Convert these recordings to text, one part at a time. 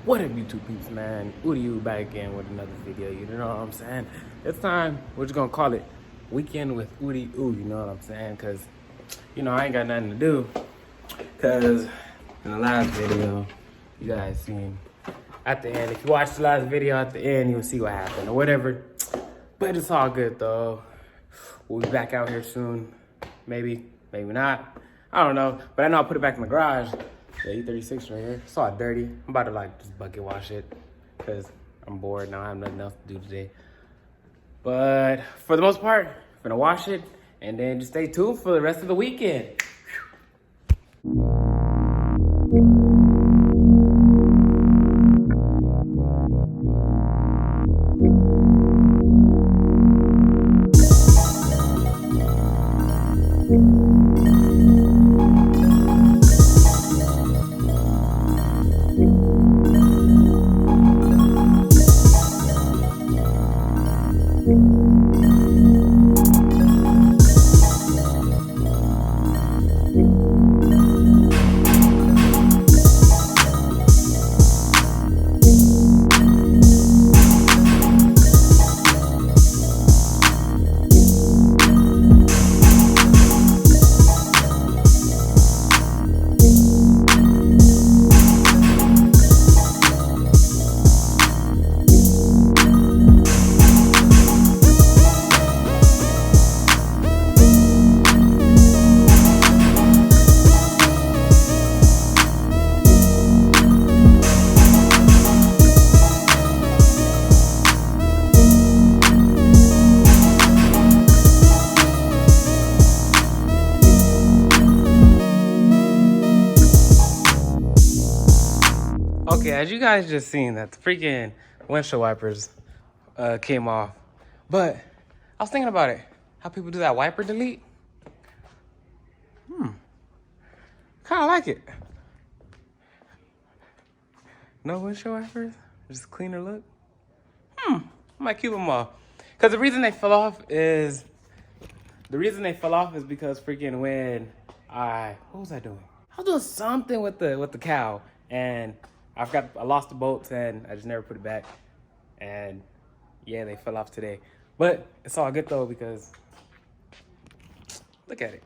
What up, YouTube peeps, man? Oodie Oo back again with another video, you know what I'm saying? This time, we're just gonna call it Weekend with Oodie Oo, you know what I'm saying? Cause, I ain't got nothing to do. Cause in the last video, you guys seen at the end, if you watch the last video at the end, you'll see what happened or whatever. But it's all good though. We'll be back out here soon. Maybe, maybe not. I don't know, but I know I'll put it back in the garage. The E36 right here. It's all dirty. I'm about to just bucket wash it because I'm bored now. I have nothing else to do today. But for the most part, I'm gonna wash it and then just stay tuned for the rest of the weekend. Okay, as you guys just seen that the freaking windshield wipers came off. But I was thinking about it. How people do that wiper delete. Kind of like it. No windshield wipers? Just a cleaner look? I might keep them off. Because the reason they fell off is... because freaking when what was I doing? I was doing something with the cow. And I lost the bolts and I just never put it back. And yeah, they fell off today. But it's all good though because look at it.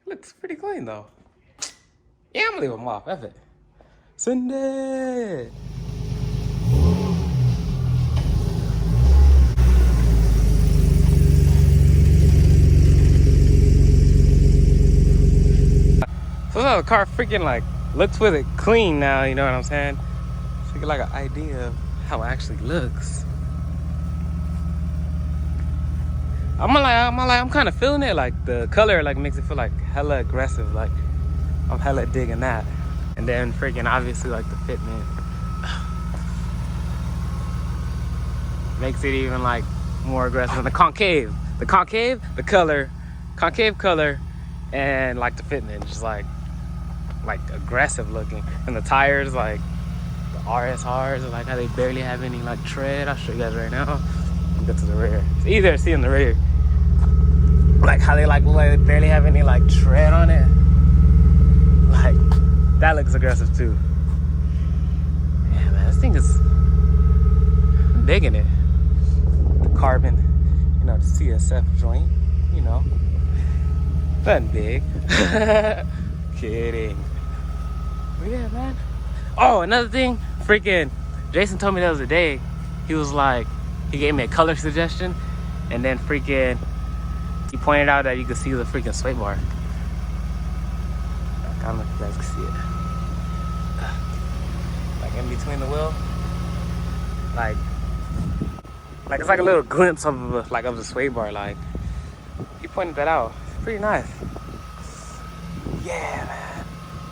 Looks pretty clean though. Yeah, I'm gonna leave them off. F it. Send it. So the car freaking like looks with it clean now, you know what I'm saying? So you get like an idea of how it actually looks. I'm kind of feeling it. Like the color like makes it feel like hella aggressive. Like I'm hella digging that. And then freaking obviously like the fitment makes it even like more aggressive. And the concave, the color, concave color, and like the fitment just like aggressive looking. And the tires, like the RSRs, like how they barely have any like tread. I'll show you guys right now. Go to the rear. It's easier to see in the rear. Like how they barely have any like tread on it. Like that looks aggressive too. Yeah, man, this thing is, I'm digging it. The carbon, the CSF joint, nothing big. Kidding. But yeah, man. Oh, another thing, freaking Jason told me the other day, he was like, he gave me a color suggestion, and then freaking he pointed out that you could see the freaking sway bar. I don't know if you guys can see it. Like in between the wheel. Like it's like a little glimpse of the sway bar. Like he pointed that out. It's pretty nice. Yeah, man.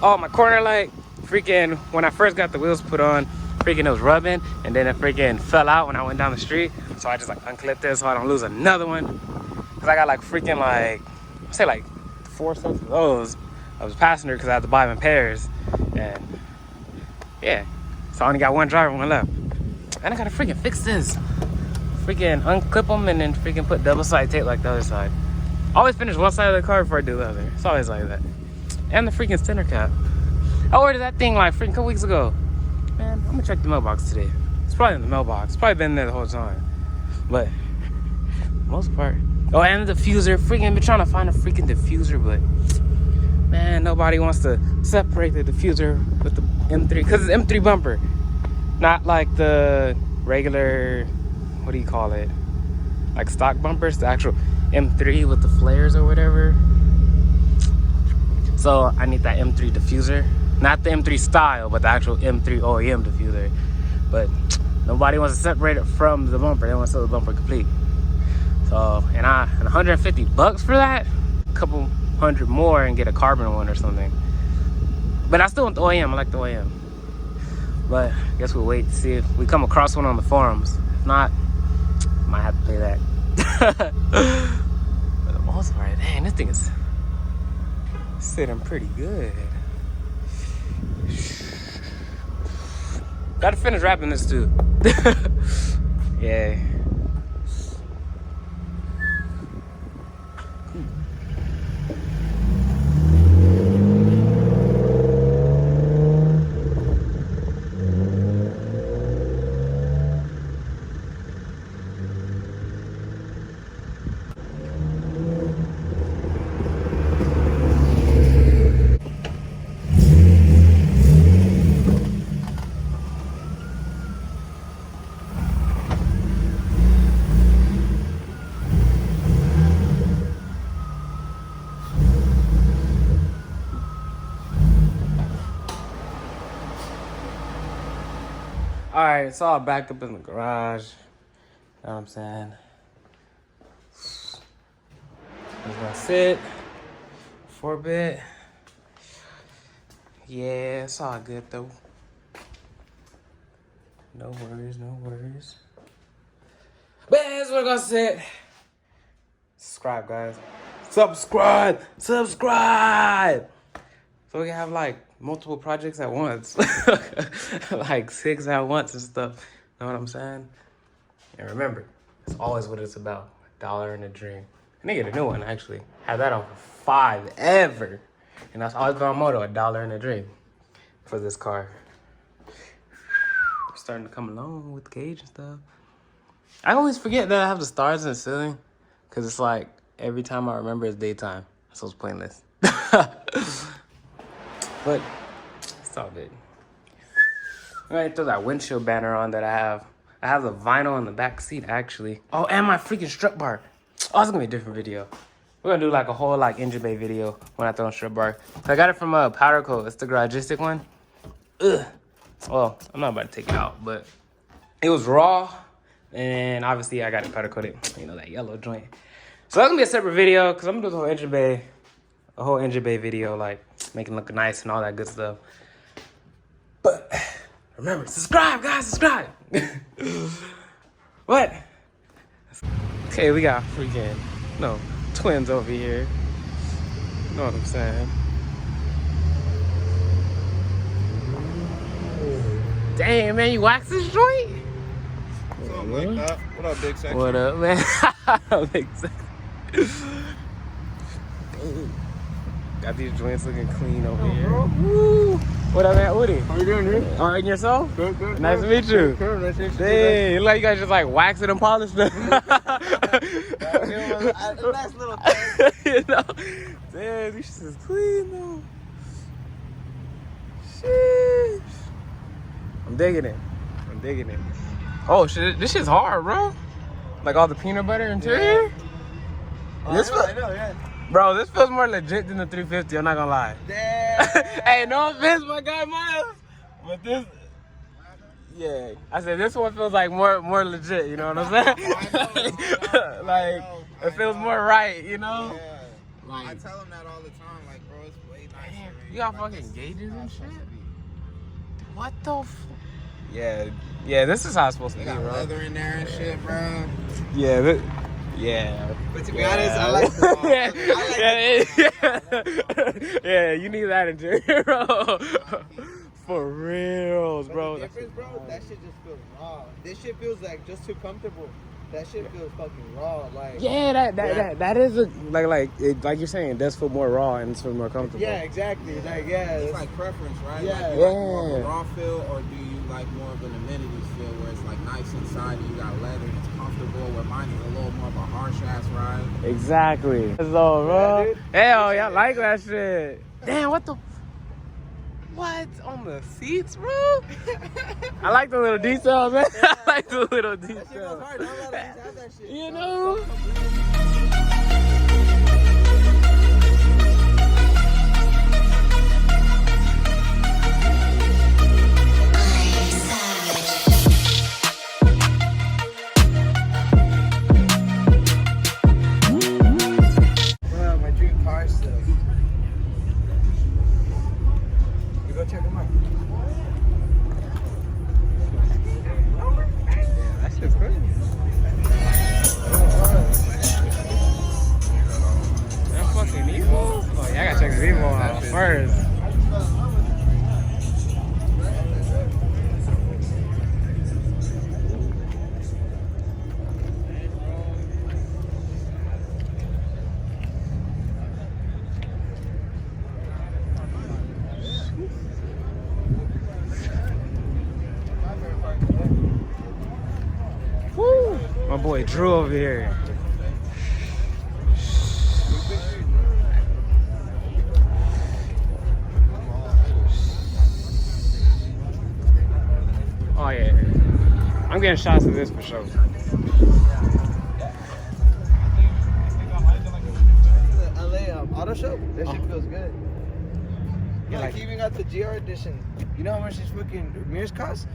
Oh, my corner light, freaking when I first got the wheels put on, freaking it was rubbing, and then it freaking fell out when I went down the street. So I just like unclipped it so I don't lose another one. Cause I got like freaking like, say like 4 sets of those. I was passenger because I had to buy them in pairs. And yeah, so I only got one driver, one left. And I gotta freaking fix this. Freaking unclip them and then freaking put double side tape like the other side. I always finish one side of the car before I do the other. It's always like that. And the freaking center cap. I ordered that thing like freaking a couple weeks ago. Man, I'm gonna check the mailbox today. It's probably in the mailbox. It's probably been there the whole time. But, for the most part. Oh, and the diffuser. Freaking been trying to find a freaking diffuser, but man, nobody wants to separate the diffuser with the M3. Because it's M3 bumper. Not like the regular, what do you call it? Like stock bumpers, the actual M3 with the flares or whatever. So I need that M3 diffuser. Not the M3 style, but the actual M3 OEM diffuser. But nobody wants to separate it from the bumper. They want to sell the bumper complete. So, and 150 bucks for that? A couple hundred more and get a carbon one or something. But I still want the OEM. I like the OEM. But I guess we'll wait to see if we come across one on the forums. If not, might have to pay that. But the most part, dang, this thing is sitting pretty good. Gotta finish wrapping this too. Yeah. Alright, it's all back up in the garage. You know what I'm saying? Just gonna sit for a bit. Yeah, it's all good though. No worries, no worries. But that's what I'm gonna sit. Subscribe, guys. Subscribe! Subscribe! So we can have like multiple projects at once. Like 6 at once and stuff. Know what I'm saying? And remember, it's always what it's about. $1 and a dream. And they get a new one actually. Had that on for $5 ever. And that's always been my motto, $1 and a dream for this car. Starting to come along with the cage and stuff. I always forget that I have the stars in the ceiling. Cause it's like every time I remember it's daytime. So it's pointless. But it's all good. I'm gonna throw that windshield banner on that I have. I have the vinyl in the back seat actually. Oh, and my freaking strut bar. Oh, it's gonna be a different video. We're gonna do like a whole like engine bay video when I throw in strut bar. I got it from Powder Coat. It's the Garagistic one. Ugh. Well, I'm not about to take it out, but it was raw. And obviously I got it powder coated. You know, that yellow joint. So that's gonna be a separate video because I'm gonna do the whole engine bay. A whole engine bay video, like making it look nice and all that good stuff. But remember, subscribe, guys, subscribe. What? Okay, we got freaking twins over here. You know what I'm saying? Damn, man, you wax this joint? Something like that. What up, big section? What up, man? Big section. Got these joints looking clean over here. Woo. What up, man? Woody? How you doing, dude? All right, and yourself? Good, good. Nice to meet you. Good, nice to meet you. Dang, you like you guys just like wax it and polish it. A nice little thing. You know? Damn, this shit is clean though. Sheesh. I'm digging it. I'm digging it. Oh shit, this shit's hard, bro. Like all the peanut butter interior. Yeah. I know, yeah. Bro, this feels more legit than the 350, I'm not gonna lie. Damn. Hey, no offense, my guy Miles. But this, yeah. I said this one feels like more legit, you know what I'm saying? Like, it feels more right, you know? Yeah. Like, I tell him that all the time, like, bro, it's way nicer. damn, you got fucking gauges and shit? What the Yeah, this is how it's supposed to They be, got bro. leather in there and shit, bro. Yeah, yeah. But to be honest, I like the Yeah, you need that interior, bro. For reals, bro. The difference, bro, that shit just feels raw. This shit feels like just too comfortable. That shit feels fucking raw, like. Yeah, that is like you're saying, it does feel more raw and it's more comfortable. Yeah, exactly. Like, yeah, It's like preference, right? Yeah. Like, you like more of a raw feel, or do you like more of an amenities feel where it's like nice inside and you got leather and it's comfortable. Where mine is a little more of a harsh ass ride. Exactly. So, bro. Hell yeah, I like that shit. Damn, what the? What on the seats, bro? I like the little details, man. I like the little details. That shit goes hard. Not a lot of these have that shit. You know? Bro, my dream car still. You go check them out. Yeah, that shit's crazy. That fucking Evo? Oh, yeah, I gotta check this Evo out first. Woo! My boy Drew over here. Oh yeah, I'm getting shots of this for sure. The LA auto show. That shit feels good. Yeah, like he even got the GR edition. You know how much these fucking mirrors cost?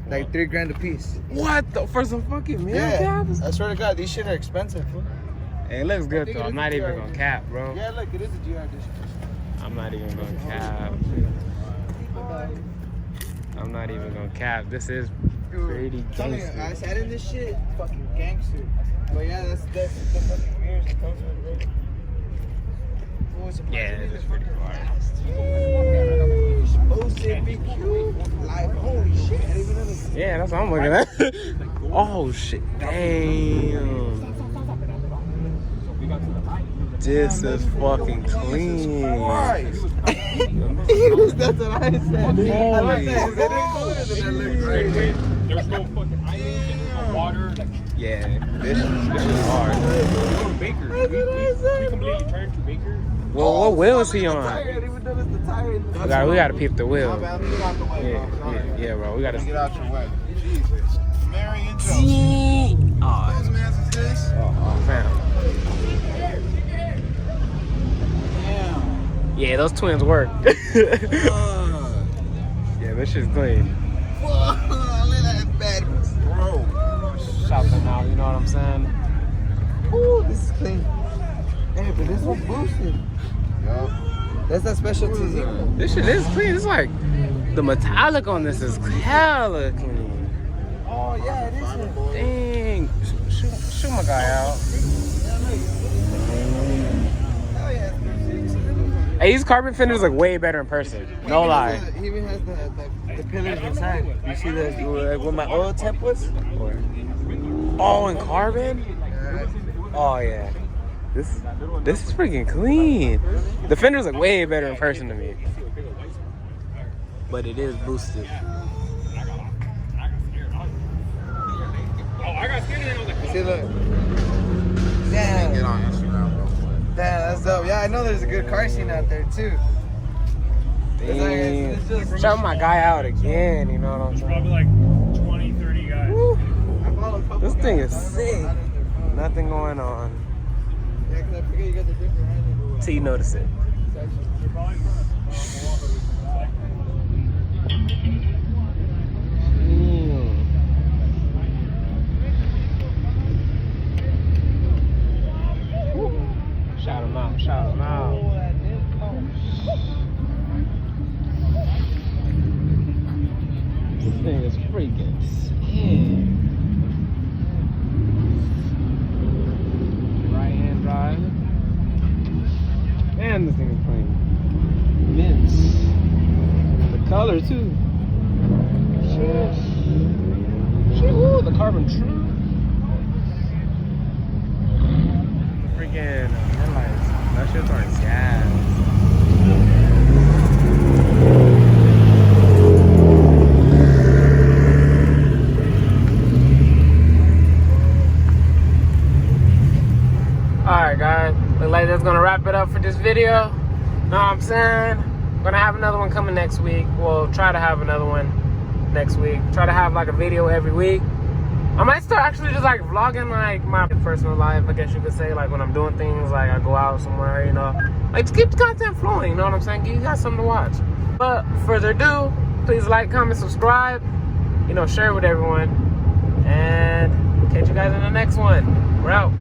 Like $3 a piece. What the? For some fucking mirror caps? I swear to God, these shit are expensive. Fool. Hey, it looks good though. I'm not even gonna cap, bro. Yeah, look, it is a GR edition. I'm not even gonna cap. I'm not even gonna cap. This is pretty gangster. I sat in this shit, fucking gangster. But yeah, that's the fucking mirrors that comes with it. Yeah, this is pretty fire. Supposed to be cute. Like, holy shit. I didn't even know this. Yeah, that's what I'm looking at. Oh shit. Damn. This is fucking clean. That's what I said. I looked at it. They didn't color it, and it looked crazy. There's no fucking ice, there's no water. Like, Yeah, this is hard. we go to Baker. We completely turned to Baker. Well, what wheel is he on? I didn't even notice the tire. We gotta peep the wheel. Get out the way, Yeah, bro. We gotta. Get out your way. Jesus. Mary and Joseph. Whose man's is this? Oh, fam. Yeah, those twins work. Yeah, this shit's clean. Whoa, look at that bad. Bro. Shout them out, you know what I'm saying? Ooh, this is clean. Hey, but this one's boosted. Yup. That's that special TZ. This shit is clean. It's like the metallic on this is hella clean. Oh, yeah, it is. Dang. Shoot my guy out. Oh, yeah. Hey, these carbon fenders look way better in person. No lie. He even has the pillars inside. You see that where my oil temp was? Oh, in carbon? Oh yeah. This is freaking clean. The fenders look way better in person to me. But it is boosted. Oh, I got scared and I was like, See, look. Get Damn. on Instagram real quick. Damn, that's dope. Yeah, I know there's a good car scene out there, too. It's just- Shout my guy out again, you know what I'm probably saying? like 20, 30 guys. Woo. I follow a couple This thing guys. is sick. Nothing going on. Yeah, because I forget you got the different handle. Till you notice it. Shout him out, shout him out. This thing is freaking sick. Right hand drive. Man, this thing is clean. Mints. The color too. Shit. Ooh, the carbon trim. Freaking headlights. That shit's are gas. wrap it up for this video. Know what I'm saying? Gonna have another one coming next week. We'll try to have another one next week. Try to have like a video every week. I might start actually just like vlogging like my personal life, I guess you could say, like when I'm doing things, like I go out somewhere, you know, like to keep the content flowing, you know what I'm saying? Give you guys something to watch. But further ado, please like, comment, subscribe, you know, share it with everyone, and catch you guys in the next one. We're out.